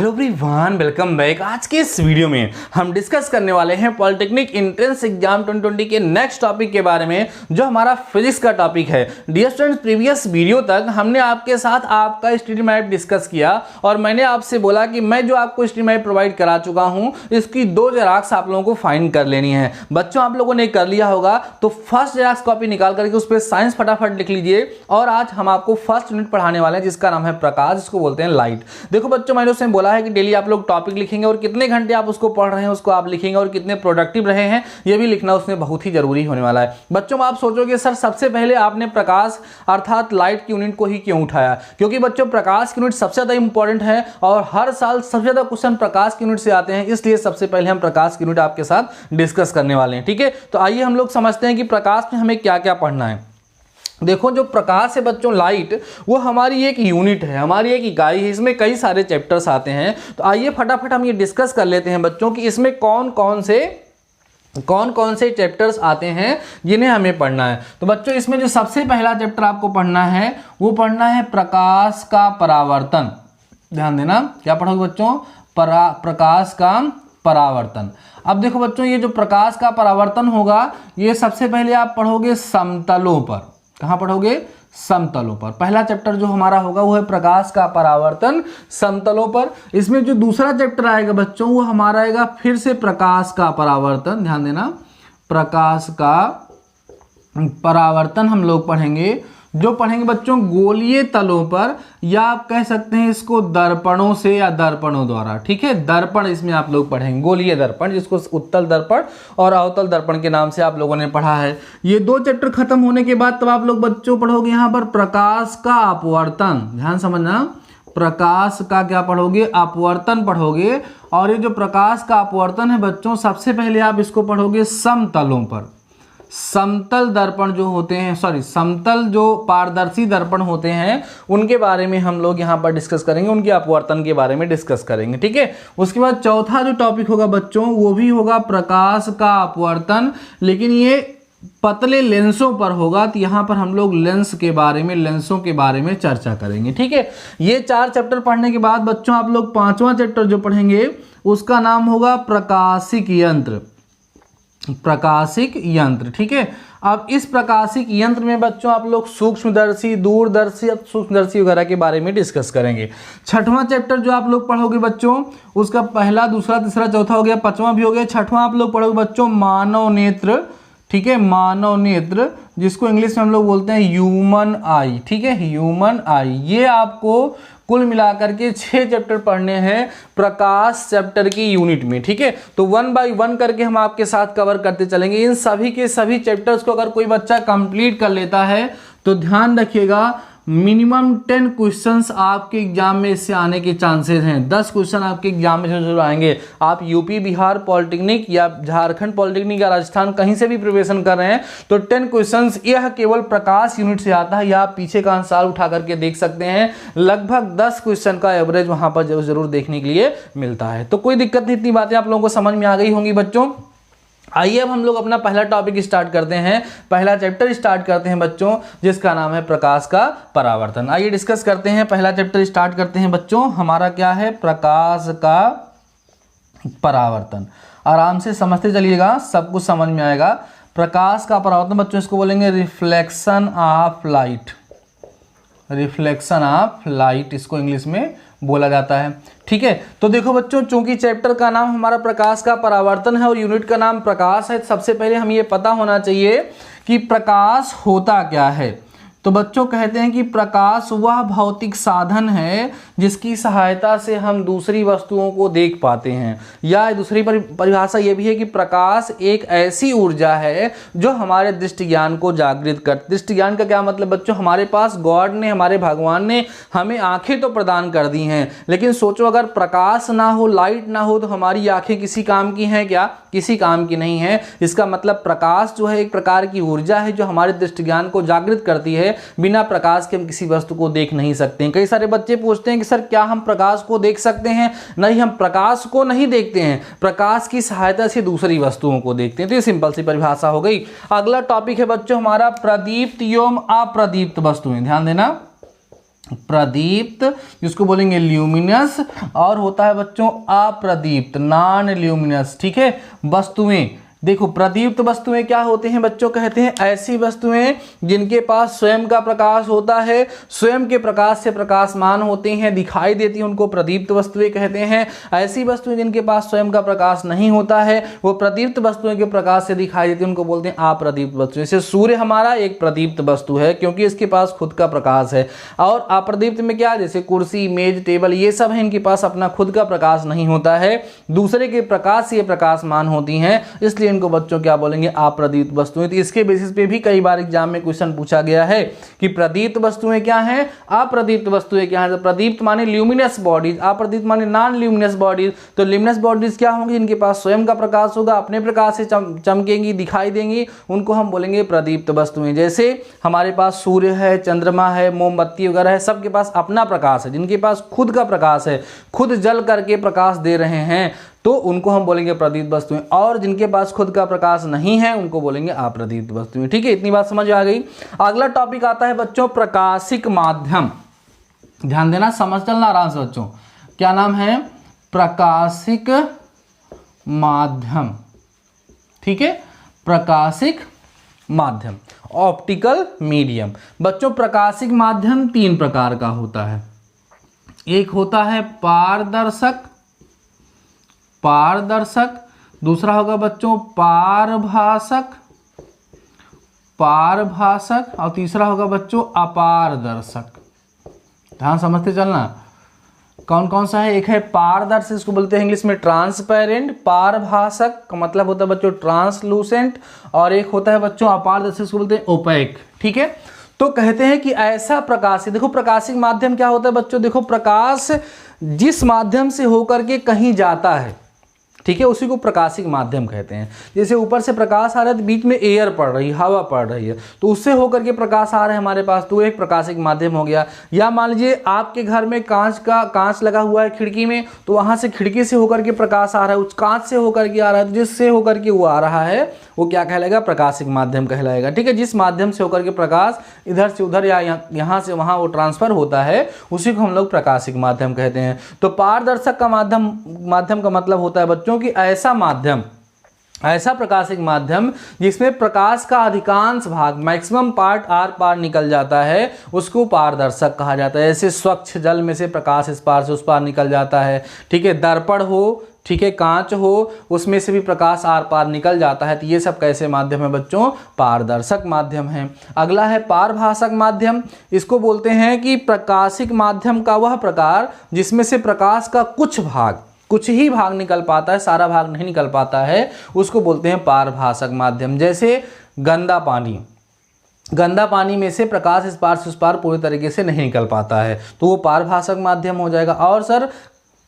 Hello everyone, welcome back. आज के इस वीडियो में हम डिस्कस करने वाले हैं पॉलिटेक्निक एंट्रेंस एग्जाम 2020 के नेक्स्ट टॉपिक के बारे में, जो हमारा फिजिक्स का टॉपिक है। डियर स्टूडेंट्स, प्रीवियस वीडियो तक हमने आपके साथ आपका स्टडी मैप डिस्कस किया और मैंने आपसे बोला कि मैं जो आपको स्टडी मैप प्रोवाइड करा चुका हूं, इसकी 2 जेरॉक्स आप लोगों को फाइंड कर लेनी है। बच्चों, आप लोगों ने कर लिया होगा तो फर्स्ट जेरॉक्स कॉपी निकाल करके उस पर साइंस फटाफट लिख लीजिए। और आज हम आपको फर्स्ट यूनिट पढ़ाने वाले हैं जिसका नाम है प्रकाश, जिसको बोलते हैं लाइट। देखो बच्चों, मैंने उसमें बोला है कि डेली आप लोग टॉपिक लिखेंगे और कितने घंटे आप उसको पढ़ रहे हैं उसको आप लिखेंगे, और कितने प्रोडक्टिव रहे हैं ये भी लिखना उसमें बहुत ही जरूरी होने वाला है। बच्चों, आप सोचोगे सर सबसे पहले आपने प्रकाश अर्थात लाइट की यूनिट को ही क्यों उठाया? क्योंकि बच्चों प्रकाश की यूनिट सबसे ज्यादा इंपॉर्टेंट है और हर साल सबसे ज्यादा क्वेश्चन प्रकाश की यूनिट से आते हैं, इसलिए सबसे पहले हम प्रकाश की यूनिट आपके साथ डिस्कस करने वाले हैं। ठीक है, तो आइए हम लोग समझते हैं कि प्रकाश में हमें क्या क्या पढ़ना है। देखो, जो प्रकाश है बच्चों, लाइट, वो हमारी एक यूनिट है, हमारी एक इकाई है। इसमें कई सारे चैप्टर्स आते हैं, तो आइए फटाफट हम ये डिस्कस कर लेते हैं बच्चों कि इसमें कौन कौन से चैप्टर्स आते हैं जिन्हें हमें पढ़ना है। तो बच्चों, इसमें जो सबसे पहला चैप्टर आपको पढ़ना है वो पढ़ना है प्रकाश का परावर्तन। ध्यान देना, क्या पढ़ोगे बच्चों? प्रकाश का परावर्तन। अब देखो बच्चों, ये जो प्रकाश का परावर्तन होगा ये सबसे पहले आप पढ़ोगे समतलों पर। कहाँ पढ़ोगे? समतलों पर। पहला चैप्टर जो हमारा होगा वो है प्रकाश का परावर्तन समतलों पर। इसमें जो दूसरा चैप्टर आएगा बच्चों वो हमारा आएगा फिर से प्रकाश का परावर्तन। ध्यान देना, प्रकाश का परावर्तन हम लोग पढ़ेंगे। जो पढ़ेंगे बच्चों गोलीय तलों पर, या आप कह सकते हैं इसको दर्पणों से या दर्पणों द्वारा। ठीक है, दर्पण इसमें आप लोग पढ़ेंगे, गोलीय दर्पण, जिसको उत्तल दर्पण और अवतल दर्पण के नाम से आप लोगों ने पढ़ा है। ये 2 चैप्टर खत्म होने के बाद तब आप लोग बच्चों पढ़ोगे यहाँ पर प्रकाश का अपवर्तन। ध्यान समझना, प्रकाश का क्या पढ़ोगे? अपवर्तन पढ़ोगे। और ये जो प्रकाश का अपवर्तन है बच्चों, सबसे पहले आप इसको पढ़ोगे समतलों पर। समतल दर्पण जो होते हैं, समतल जो पारदर्शी दर्पण होते हैं उनके बारे में हम लोग यहाँ पर डिस्कस करेंगे, उनके अपवर्तन के बारे में डिस्कस करेंगे। ठीक है, उसके बाद चौथा जो टॉपिक होगा बच्चों वो भी होगा प्रकाश का अपवर्तन, लेकिन ये पतले लेंसों पर होगा। तो यहाँ पर हम लोग लेंसों के बारे में चर्चा करेंगे। ठीक है, ये 4 चैप्टर पढ़ने के बाद बच्चों आप लोग 5वां चैप्टर जो पढ़ेंगे उसका नाम होगा प्रकाशिक यंत्र। प्रकाशिक यंत्र। ठीक है, अब इस प्रकाशिक यंत्र में बच्चों आप लोग सूक्ष्मदर्शी, दूरदर्शी, सूक्ष्मदर्शी वगैरह के बारे में डिस्कस करेंगे। 6वां चैप्टर जो आप लोग पढ़ोगे बच्चों उसका पहला, दूसरा, तीसरा, चौथा हो गया, 5वां भी हो गया। 6वां आप लोग पढ़ोगे बच्चों मानव नेत्र। ठीक है, मानव नेत्र, जिसको इंग्लिश में हम लोग बोलते हैं ह्यूमन आई। ठीक है, ह्यूमन आई। ये आपको कुल मिलाकर के 6 चैप्टर पढ़ने हैं प्रकाश चैप्टर की यूनिट में। ठीक है, तो 1 बाय 1 करके हम आपके साथ कवर करते चलेंगे। इन सभी के सभी चैप्टर्स को अगर कोई बच्चा कंप्लीट कर लेता है तो ध्यान रखिएगा मिनिमम 10 क्वेश्चंस आपके एग्जाम में इससे आने के चांसेस हैं। 10 क्वेश्चन आपके एग्जाम में जरूर आएंगे। आप यूपी, बिहार पॉलिटेक्निक या झारखंड पॉलिटेक्निक या राजस्थान कहीं से भी प्रिपरेशन कर रहे हैं तो 10 क्वेश्चंस यह केवल प्रकाश यूनिट से आता है, या आप पीछे का आंसर उठा करके देख सकते हैं। लगभग 10 क्वेश्चन का एवरेज वहां पर जरूर देखने के लिए मिलता है। तो कोई दिक्कत नहीं, इतनी बातें आप लोगों को समझ में आ गई होंगी बच्चों। आइए अब हम लोग अपना पहला टॉपिक स्टार्ट करते हैं, पहला चैप्टर स्टार्ट करते हैं बच्चों, जिसका नाम है प्रकाश का परावर्तन। आइए डिस्कस करते हैं, पहला चैप्टर स्टार्ट करते हैं बच्चों। हमारा क्या है? प्रकाश का परावर्तन। आराम से समझते चलिएगा, सब कुछ समझ में आएगा। प्रकाश का परावर्तन बच्चों इसको बोलेंगे reflection of light. Reflection of light इसको इंग्लिश में बोला जाता है। ठीक है, तो देखो बच्चों, चूंकि चैप्टर का नाम हमारा प्रकाश का परावर्तन है और यूनिट का नाम प्रकाश है, सबसे पहले हमें ये पता होना चाहिए कि प्रकाश होता क्या है। तो बच्चों कहते हैं कि प्रकाश वह भौतिक साधन है जिसकी सहायता से हम दूसरी वस्तुओं को देख पाते हैं, या दूसरी परिभाषा ये भी है कि प्रकाश एक ऐसी ऊर्जा है जो हमारे दृष्टि ज्ञान को जागृत कर। दृष्टि ज्ञान का क्या मतलब बच्चों? हमारे पास गॉड ने, हमारे भगवान ने हमें आंखें तो प्रदान कर दी हैं, लेकिन सोचो अगर प्रकाश ना हो, लाइट ना हो, तो हमारी आंखें किसी काम की हैं क्या? किसी काम की नहीं है। इसका मतलब प्रकाश जो है एक प्रकार की ऊर्जा है जो हमारे दृष्टि ज्ञान को जागृत करती है। बिना प्रकाश के हम किसी वस्तु को देख नहीं सकते हैं। कई सारे बच्चे पूछते हैं कि सर क्या हम प्रकाश को देख सकते हैं? नहीं, हम प्रकाश को नहीं देखते हैं, प्रकाश की सहायता से दूसरी वस्तुओं को देखते हैं। तो ये सिंपल सी परिभाषा हो गई। अगला टॉपिक है बच्चों हमारा प्रदीप्त एवं अप्रदीप्त वस्तुएं। ध्यान देना, प्रदीप्त जिसको बोलेंगे ल्यूमिनस, और होता है बच्चों अप्रदीप्त नॉन ल्यूमिनस। ठीक है, वस्तुएं देखो, प्रदीप्त वस्तुएं क्या होते हैं बच्चों, कहते हैं ऐसी वस्तुएं जिनके पास स्वयं का प्रकाश होता है, स्वयं के प्रकाश से प्रकाशमान होते हैं, दिखाई देती हैं, उनको प्रदीप्त वस्तुएं कहते हैं। ऐसी वस्तुएं जिनके पास स्वयं का प्रकाश नहीं होता है, वो प्रदीप्त वस्तुएं के प्रकाश से दिखाई देती हैं, उनको बोलते हैं अप्रदीप्त वस्तुएं। जैसे सूर्य हमारा एक प्रदीप्त वस्तु है क्योंकि इसके पास खुद का प्रकाश है, और अप्रदीप्त में क्या, जैसे कुर्सी, मेज, टेबल, ये सब है, इनके पास अपना खुद का प्रकाश नहीं होता है, दूसरे के प्रकाश से ये प्रकाशमान होती हैं, इसलिए इनको बच्चों क्या बोलेंगे, अप्रदीप्त वस्तुएं। तो इसके बेसिस पे भी कई बार एग्जाम में क्वेश्चन पूछा गया है कि प्रदीप्त वस्तुएं क्या हैं, अप्रदीप्त वस्तुएं क्या हैं। तो प्रदीप्त माने ल्यूमिनस बॉडीज, अप्रदीप्त माने नॉन ल्यूमिनस बॉडीज। तो ल्यूमिनस बॉडीज क्या होंगी, जिनके पास स्वयं का प्रकाश होगा, अपने प्रकाश से चमकेंगी, दिखाई देंगी, उनको हम बोलेंगे प्रदीप्त वस्तुएं। जैसे हमारे पास सूर्य है, चंद्रमा है, मोमबत्ती वगैरह है, सबके पास अपना प्रकाश है, जिनके पास खुद का प्रकाश है, खुद जल करके प्रकाश दे रहे हैं, तो उनको हम बोलेंगे प्रदीप्त वस्तुएं। और जिनके पास खुद का प्रकाश नहीं है, उनको बोलेंगे अप्रदीप्त वस्तुएं। ठीक है, इतनी बात समझ आ गई। अगला टॉपिक आता है बच्चों प्रकाशिक माध्यम। ध्यान देना, समझ चलना आराम से बच्चों। क्या नाम है, प्रकाशिक माध्यम। ठीक है, प्रकाशिक माध्यम, ऑप्टिकल मीडियम। बच्चों प्रकाशिक माध्यम तीन प्रकार का होता है। एक होता है पारदर्शक, पारदर्शक, दूसरा होगा बच्चों पारभासक, पारभासक, और तीसरा होगा बच्चों अपारदर्शक। ध्यान समझते चलना, कौन कौन सा है। एक है पारदर्शक, इसको बोलते हैं इंग्लिश में ट्रांसपेरेंट। पारभासक का मतलब होता है बच्चों ट्रांसलूसेंट, और एक होता है बच्चों अपारदर्शक, इसको बोलते हैं ओपेक। ठीक है, तो कहते हैं कि ऐसा प्रकाश, देखो प्रकाशिक माध्यम क्या होता है बच्चों, देखो प्रकाश जिस माध्यम से होकर के कहीं जाता है, ठीक है, उसी को प्रकाशिक माध्यम कहते हैं। जैसे ऊपर से प्रकाश आ रहा है, तो बीच में एयर पड़ रही है, हवा पड़ रही है, तो उससे होकर के प्रकाश आ रहा है हमारे पास, तो एक प्रकाशिक माध्यम हो गया। या मान लीजिए आपके घर में कांच लगा हुआ है खिड़की में, तो वहां से खिड़की से होकर के प्रकाश आ रहा है, उस कांच से होकर के आ रहा है, तो जिससे होकर के वो आ रहा है वो क्या कहलाएगा, प्रकाशिक माध्यम कहलाएगा। ठीक है, जिस माध्यम से होकर के प्रकाश इधर से उधर या यहाँ से वहाँ वो ट्रांसफर होता है, उसी को हम लोग प्रकाशिक माध्यम कहते हैं। तो पारदर्शक का माध्यम का मतलब होता है बच्चों कि ऐसा माध्यम, ऐसा प्रकाशिक माध्यम जिसमें प्रकाश का अधिकांश भाग, मैक्सिमम पार्ट आर पार निकल जाता है, उसको पारदर्शक कहा जाता है। जैसे स्वच्छ जल में से प्रकाश इस पार से उस पार निकल जाता है। ठीक है, दर्पण हो, ठीक है, कांच हो, उसमें से भी प्रकाश आर पार निकल जाता है। तो ये सब कैसे माध्यम है बच्चों, पारदर्शक माध्यम है। अगला है पारभासक माध्यम। इसको बोलते हैं कि प्रकाशिक माध्यम का वह प्रकार जिसमें से प्रकाश का कुछ ही भाग निकल पाता है, सारा भाग नहीं निकल पाता है, उसको बोलते हैं पारभासक माध्यम। जैसे गंदा पानी में से प्रकाश इस पार से उस पार पूरी तरीके से नहीं निकल पाता है, तो वो पारभासक माध्यम हो जाएगा। और सर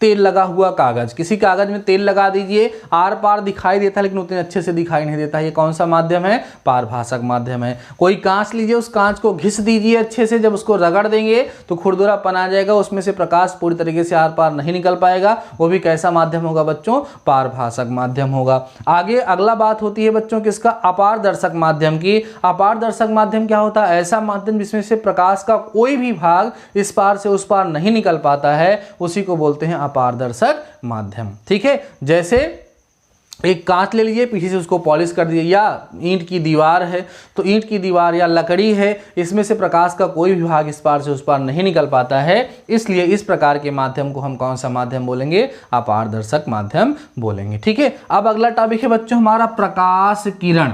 तेल लगा हुआ कागज, किसी कागज में तेल लगा दीजिए, आर पार दिखाई देता है लेकिन उतने अच्छे से दिखाई नहीं देता, ये कौन सा माध्यम है, पारभासक माध्यम है। कोई कांच लीजिए, उस कांच को घिस दीजिए अच्छे से, जब उसको रगड़ देंगे तो खुरदुरापन आ जाएगा, उसमें से प्रकाश पूरी तरीके से आर पार नहीं निकल पाएगा, वो भी कैसा माध्यम होगा बच्चों, पारभासक माध्यम होगा। आगे अगला बात होती है बच्चों किसका, अपारदर्शक माध्यम की। अपारदर्शक माध्यम क्या होता है, ऐसा माध्यम जिसमें से प्रकाश का कोई भी भाग इस पार से उस पार नहीं निकल पाता है, उसी को बोलते हैं पारदर्शक माध्यम। ठीक है, जैसे एक कांच ले लीजिए, पीछे से उसको पॉलिश कर दीजिए, या ईंट की दीवार है, तो ईंट की दीवार या लकड़ी है, इसमें से प्रकाश का कोई भी भाग इस पार से उस पार नहीं निकल पाता है, इसलिए इस प्रकार के माध्यम को हम कौन सा माध्यम बोलेंगे, अपारदर्शक माध्यम बोलेंगे। ठीक है, अब अगला टॉपिक है बच्चों हमारा प्रकाश किरण।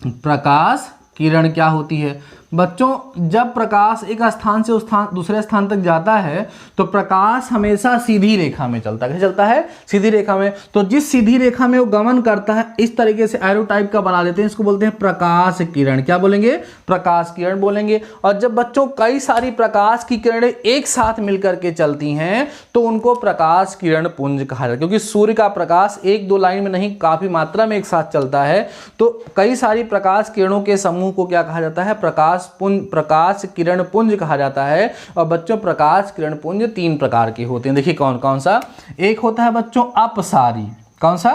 प्रकाश किरण क्या होती है बच्चों, जब प्रकाश एक स्थान से दूसरे स्थान तक जाता है तो प्रकाश हमेशा सीधी रेखा में चलता है। चलता है सीधी रेखा में, तो जिस सीधी रेखा में वो गमन करता है, इस तरीके से एरो टाइप का बना लेते हैं, इसको बोलते हैं प्रकाश किरण। क्या बोलेंगे, प्रकाश किरण बोलेंगे। और जब बच्चों कई सारी प्रकाश की किरणें एक साथ मिलकर के चलती हैं तो उनको प्रकाश किरण पुंज कहा जाता है, क्योंकि सूर्य का प्रकाश एक दो लाइन में नहीं, काफी मात्रा में एक साथ चलता है, तो कई सारी प्रकाश किरणों के समूह को क्या कहा जाता है, प्रकाश किरण पुंज कहा जाता है। और बच्चों प्रकाश किरण पुंज तीन प्रकार के होते हैं, देखिए कौन कौन सा। एक होता है बच्चों अपसारी, कौन सा,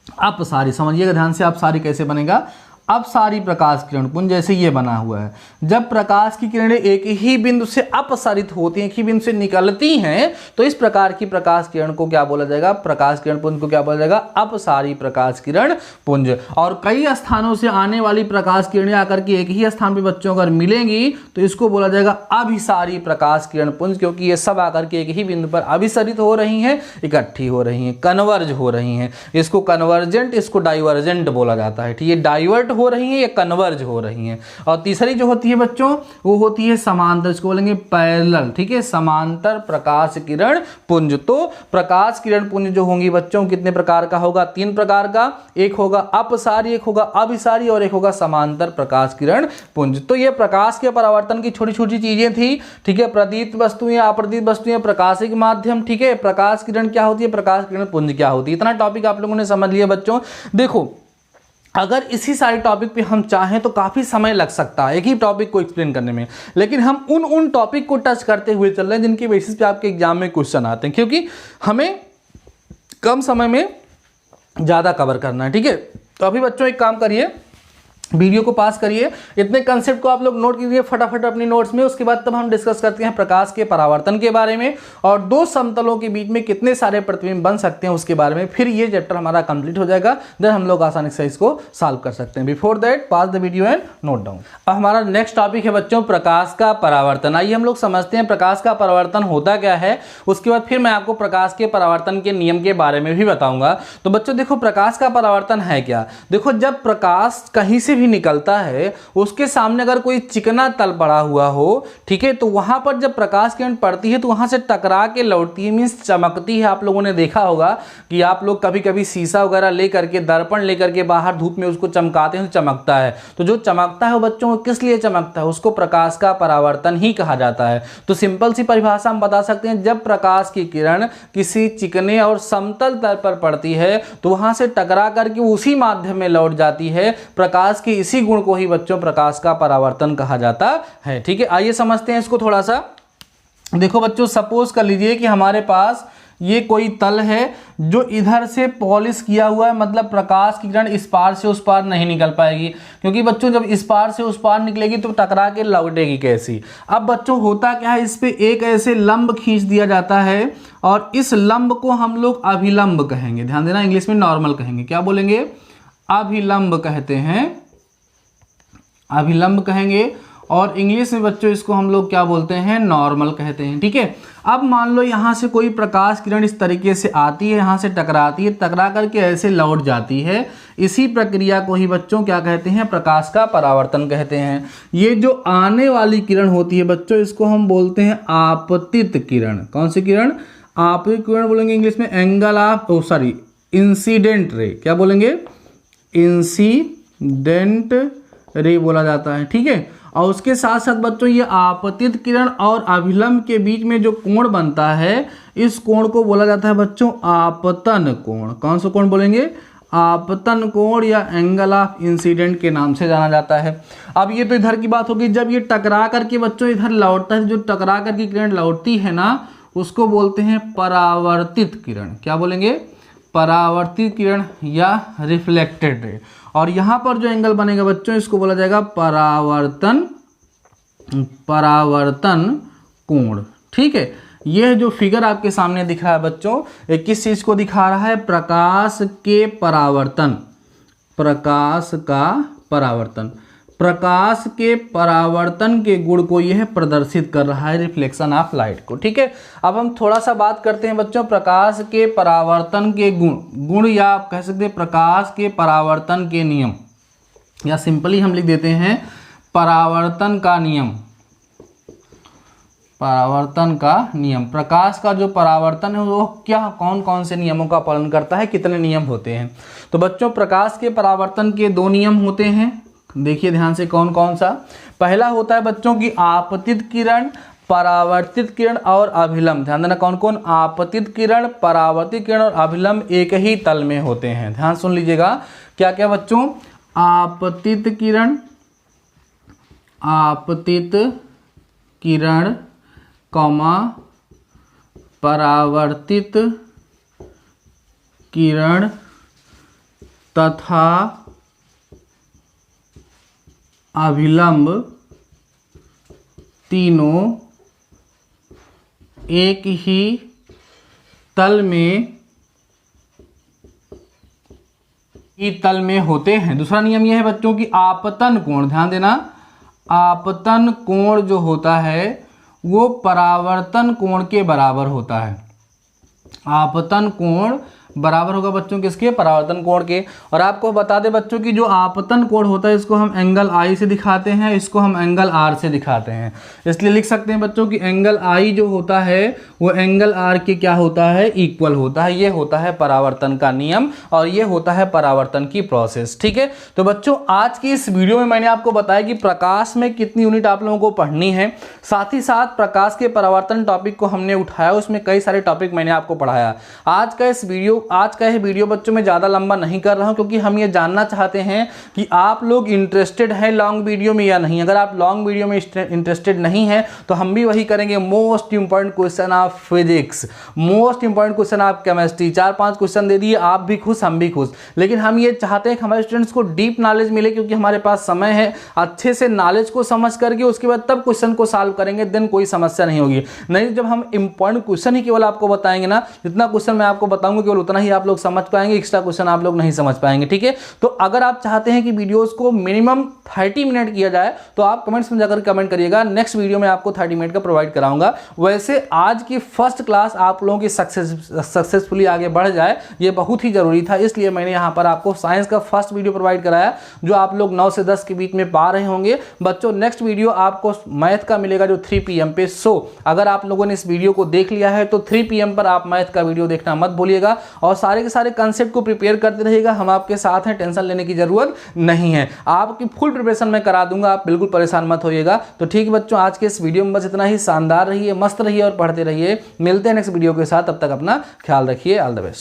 अपसारी, समझिएगा ध्यान से, अपसारी कैसे बनेगा, अपसारी प्रकाश किरण पुंज जैसे ये बना हुआ है। जब प्रकाश की किरणें एक ही बिंदु से अपसारित होती हैं, एक ही बिंदु से निकलती हैं, तो इस प्रकार की प्रकाश किरण को क्या बोला जाएगा, प्रकाश किरण पुंज को क्या बोला जाएगा, अपसारी प्रकाश किरण पुंज। और कई स्थानों से आने वाली प्रकाश किरणें आकर के एक ही स्थान पे बच्चों अगर मिलेंगी तो इसको बोला जाएगा अभिसारी प्रकाश किरण पुंज, क्योंकि ये सब आकर के एक ही बिंदु पर अभिसरित हो रही हैं, इकट्ठी हो रही हैं, कन्वर्ज हो रही हैं। इसको कन्वर्जेंट, इसको डाइवर्जेंट बोला जाता है। ठीक है, डाइवर्ट हो रही हैं या कन्वर्ज हो रही हैं। और तीसरी जो होती है बच्चों वो होती है समांतर, इसको बोलेंगे पैरेलल। ठीक है, समांतर प्रकाश किरण पुंज। तो प्रकाश किरण पुंज जो होंगी बच्चों कितने प्रकार का होगा, 3 प्रकार का। एक होगा अपसारी, एक होगा अभिसारी और एक होगा समांतर प्रकाश किरण पुंज। तो ये प्रकाश के परावर्तन की छोटी छोटी चीजें थी। ठीक है, प्रदीप्त वस्तुएं, अप्रदीप्त वस्तुएं, प्रकाशिक माध्यम। ठीक है, प्रकाश किरण क्या होती है, प्रकाश किरण पुंज क्या होती है। इतना टॉपिक आप लोगों ने समझ लिया बच्चों। देखो अगर इसी सारे टॉपिक पे हम चाहें तो काफ़ी समय लग सकता है एक ही टॉपिक को एक्सप्लेन करने में, लेकिन हम उन टॉपिक को टच करते हुए चल रहे हैं जिनकी बेसिस पे आपके एग्जाम में क्वेश्चन आते हैं, क्योंकि हमें कम समय में ज़्यादा कवर करना है। ठीक है, तो अभी बच्चों एक काम करिए, वीडियो को पास करिए, इतने कंसेप्ट को आप लोग नोट कीजिए फटाफट अपनी नोट्स में। उसके बाद तब हम डिस्कस करते हैं प्रकाश के परावर्तन के बारे में और 2 समतलों के बीच में कितने सारे प्रतिबिंब बन सकते हैं उसके बारे में। फिर ये चैप्टर हमारा कंप्लीट हो जाएगा, देन हम लोग आसानी से इसको सॉल्व कर सकते हैं। Before that pass the video and note down. अब हमारा नेक्स्ट टॉपिक है बच्चों प्रकाश का परावर्तन। आइए हम लोग समझते हैं प्रकाश का परावर्तन होता क्या है, उसके बाद फिर मैं आपको प्रकाश के परावर्तन के नियम के बारे में भी बताऊंगा। तो बच्चों देखो प्रकाश का परावर्तन है क्या। देखो जब प्रकाश कहीं से भी निकलता है उसके सामने अगर कोई चिकना तल पड़ा हुआ हो, ठीक है, तो वहां पर जब प्रकाश किरण पड़ती है तो वहां से टकरा के लौटती है, मींस चमकती है। आप लोगों ने देखा होगा कि आप लोग कभी कभी शीशा वगैरह लेकर के, दर्पण लेकर के बाहर धूप में उसको चमकाते हैं तो चमकता है। तो जो चमकता है वो बच्चों किस लिए चमकता है, उसको प्रकाश का परावर्तन ही कहा जाता है। तो सिंपल सी परिभाषा हम बता सकते हैं, जब प्रकाश की किरण किसी चिकने और समतल तल पर पड़ती है तो वहां से टकरा करके उसी माध्यम में लौट जाती है। प्रकाश के इसी गुण को ही बच्चों प्रकाश का परावर्तन कहा जाता है। ठीक है, आइए समझते हैं इसको थोड़ा सा। देखो बच्चों सपोज कर लीजिए कि हमारे पास ये कोई तल है जो इधर से पॉलिश किया हुआ है, मतलब प्रकाश की किरण इस पार से उस पार नहीं निकल पाएगी, क्योंकि बच्चों जब इस पार से उस पार निकलेगी तो टकरा के लौटेगी कैसी। अब बच्चों होता क्या है, इस पे एक ऐसे लंब खींच दिया जाता है और इस लंब को हम लोग अभिलंब कहेंगे। ध्यान देना, इंग्लिश में नॉर्मल कहेंगे, क्या बोलेंगे, अभिलंब कहते हैं, अभिलंब कहेंगे। और इंग्लिश में बच्चों इसको हम लोग क्या बोलते हैं, नॉर्मल कहते हैं। ठीक है, अब मान लो यहाँ से कोई प्रकाश किरण इस तरीके से आती है, यहाँ से टकराती है, टकरा करके ऐसे लौट जाती है। इसी प्रक्रिया को ही बच्चों क्या कहते हैं, प्रकाश का परावर्तन कहते हैं। ये जो आने वाली किरण होती है बच्चों इसको हम बोलते हैं आपतित किरण। कौन सी किरण, आपतित किरण बोलेंगे इंग्लिश में एंगल ऑफ इंसिडेंट रे। क्या बोलेंगे, इंसिडेंट रे बोला जाता है। ठीक है, और उसके साथ साथ बच्चों ये आपतित किरण और अभिलंब के बीच में जो कोण बनता है इस कोण को बोला जाता है बच्चों आपतन कोण। कौन सा कोण बोलेंगे, आपतन कोण या एंगल ऑफ इंसिडेंट के नाम से जाना जाता है। अब ये तो इधर की बात होगी, जब ये टकरा करके बच्चों इधर लौटता है, जो टकरा करके किरण लौटती है ना उसको बोलते हैं परावर्तित किरण। क्या बोलेंगे, परावर्तित किरण या रिफ्लेक्टेड रे। और यहां पर जो एंगल बनेगा बच्चों इसको बोला जाएगा परावर्तन कोण। ठीक है, यह जो फिगर आपके सामने दिख रहा है बच्चों ये किस चीज को दिखा रहा है, प्रकाश के परावर्तन, प्रकाश का परावर्तन, प्रकाश के परावर्तन के गुण को यह प्रदर्शित कर रहा है, रिफ्लेक्शन ऑफ लाइट को। ठीक है, अब हम थोड़ा सा बात करते हैं बच्चों प्रकाश के परावर्तन के गुण या आप कह सकते हैं प्रकाश के परावर्तन के नियम, या सिंपली हम लिख देते हैं परावर्तन का नियम। परावर्तन का नियम, प्रकाश का जो परावर्तन है वो क्या कौन कौन से नियमों का पालन करता है, कितने नियम होते हैं। तो बच्चों प्रकाश के परावर्तन के 2 नियम होते हैं, देखिए ध्यान से कौन कौन सा। पहला होता है बच्चों की आपतित किरण, परावर्तित किरण और अभिलंब। ध्यान देना कौन कौन, आपतित किरण, परावर्तित किरण और अभिलंब एक ही तल में होते हैं। ध्यान सुन लीजिएगा, क्या क्या बच्चों, आपतित किरण, आपतित किरण कॉमा परावर्तित किरण तथा अभिलंब तीनों एक ही तल में होते हैं। दूसरा नियम यह है बच्चों की आपतन कोण, ध्यान देना, आपतन कोण जो होता है वो परावर्तन कोण के बराबर होता है। आपतन कोण बराबर होगा बच्चों किसके, परावर्तन कोण के। और आपको बता दें बच्चों की जो आपतन कोण होता है इसको हम एंगल आई से दिखाते हैं, इसको हम एंगल आर से दिखाते हैं। इसलिए लिख सकते हैं बच्चों की एंगल आई जो होता है वो एंगल आर के क्या होता है, इक्वल होता है। ये होता है परावर्तन का नियम और ये होता है परावर्तन की प्रोसेस। ठीक है, तो बच्चों आज की इस वीडियो में मैंने आपको बताया कि प्रकाश में कितनी यूनिट आप लोगों को पढ़नी है, साथ ही साथ प्रकाश के परावर्तन टॉपिक को हमने उठाया, उसमें कई सारे टॉपिक मैंने आपको पढ़ाया। आज का यह वीडियो बच्चों में ज़्यादा लंबा नहीं कर रहा हूं क्योंकि हम ये जानना चाहते हैं कि आप लोग इंटरेस्टेड हैं लॉन्ग वीडियो में या नहीं। अगर आप लॉन्ग वीडियो में इंटरेस्टेड नहीं है तो हम भी वही करेंगे, most important question of physics, most important question of chemistry. 4-5 question दे दिए, आप भी खुश हम भी खुश। लेकिन हम ये चाहते हैं कि हमारे स्टूडेंट्स को डीप नॉलेज मिले क्योंकि हमारे पास समय है, अच्छे से नॉलेज को समझ करके उसके बाद तब क्वेश्चन को सॉल्व करेंगे, देन कोई समस्या नहीं होगी। नहीं, जब हम इंपॉर्टेंट क्वेश्चन ही केवल आपको बताएंगे ना, जितना क्वेश्चन मैं आपको बताऊंगा केवल उतना ही आप लोग समझ पाएंगे, एक्स्ट्रा क्वेश्चन आप लोग नहीं समझ पाएंगे। ठीक है, तो अगर आप चाहते हैं कि वीडियोस को मिनिमम 30 मिनट किया जाए तो आप कमेंट्स में जाकर कमेंट करिएगा, नेक्स्ट वीडियो में आपको 30 मिनट का प्रोवाइड कराऊंगा। वैसे आज की फर्स्ट क्लास आप लोगों की सक्सेसफुली आगे बढ़ जाए ये बहुत ही जरूरी था, इसलिए मैंने यहाँ पर आपको साइंस का फर्स्ट वीडियो प्रोवाइड कराया जो आप लोग 9 से 10 के बीच में पा रहे होंगे। बच्चों नेक्स्ट वीडियो आपको मैथ का मिलेगा जो 3 PM पे। सो अगर आप लोगों ने इस वीडियो को देख लिया है तो 3 PM पर आप मैथ का वीडियो देखना मत भूलिएगा और सारे के सारे कंसेप्ट को प्रिपेयर करते रहिएगा। हम आपके साथ हैं, टेंशन लेने की जरूरत नहीं है, आपकी फुल प्रिपरेशन मैं करा दूंगा, आप बिल्कुल परेशान मत होइएगा। तो ठीक है बच्चों, आज के इस वीडियो में बस इतना ही। शानदार रहिए, मस्त रहिए और पढ़ते रहिए। मिलते हैं नेक्स्ट वीडियो के साथ, तब तक अपना ख्याल रखिए। All the best.